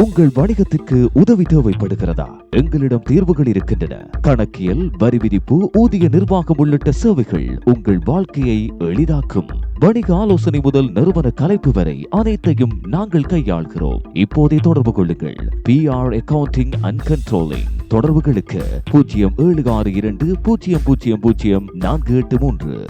உங்கள் வணிகத்திற்கு உதவி தேவைப்படுகிறதா? எங்களிடம் தீர்வுகள் இருக்கின்றன. கணக்கியல், வரி விதிப்பு, ஊதிய நிர்வாகம் உள்ளிட்ட சேவைகள் உங்கள் வாழ்க்கையை எளிதாக்கும். வணிக ஆலோசனை முதல் நிறுவன கலைப்பு வரை அனைத்தையும் நாங்கள் கையாள்கிறோம். இப்போதே தொடர்பு கொள்ளுங்கள். PR Accounting and Controlling. தொடர்புகளுக்கு 0762000483.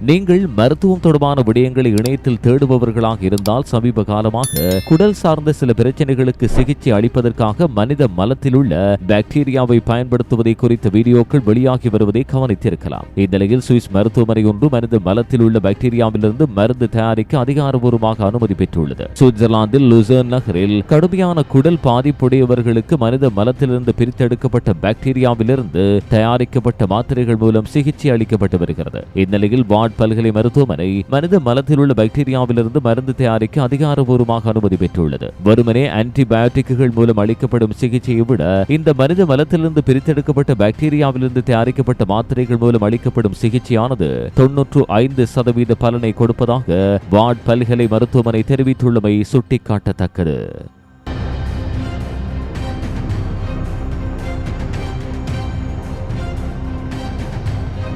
நீங்கள் மருத்துவம் தொடர்பான விடயங்களை இணையத்தில் தேடுபவர்களாக இருந்தால் சமீப காலமாக குடல் சார்ந்த சில பிரச்சனைகளுக்கு சிகிச்சை அளிப்பதற்காக மனித மலத்தில் உள்ள பாக்டீரியாவை பயன்படுத்துவதை குறித்த வீடியோக்கள் வெளியாகி வருவதை கவனித்திருக்கலாம். இந்நிலையில் சுவிஸ் மருத்துவமனை ஒன்று மனித மலத்தில் உள்ள பாக்டீரியாவிலிருந்து மருந்து தயாரிக்க அதிகாரப்பூர்வமாக அனுமதி பெற்றுள்ளது. சுவிட்சர்லாந்தில் லுசர்ன் நகரில் கடுமையான குடல் பாதிப்புடையவர்களுக்கு மனித மலத்திலிருந்து பிரித்தெடுக்கப்பட்ட பாக்டீரியாவிலிருந்து தயாரிக்கப்பட்ட மாத்திரைகள் மூலம் சிகிச்சை அளிக்கப்பட்டு வருகிறது. இந்நிலையில் பல்கலை மருத்துவமனை மனித மலத்தில் உள்ள பாக்டீரியாவிலிருந்து மருந்து தயாரிக்க அதிகாரப்பூர்வமாக அனுமதி பெற்றுள்ளது. வெறுமனே ஆன்டிபயோட்டிக்குகள் மூலம் அளிக்கப்படும் சிகிச்சையை விட இந்த மனித மலத்திலிருந்து பிரித்தெடுக்கப்பட்ட பாக்டீரியாவிலிருந்து தயாரிக்கப்பட்ட மாத்திரைகள் மூலம் அளிக்கப்படும் சிகிச்சையானது 95% பலனை கொடுப்பதாக வார்ட் பல்கலை மருத்துவமனை தெரிவித்துள்ளமை சுட்டிக்காட்டத்தக்கது.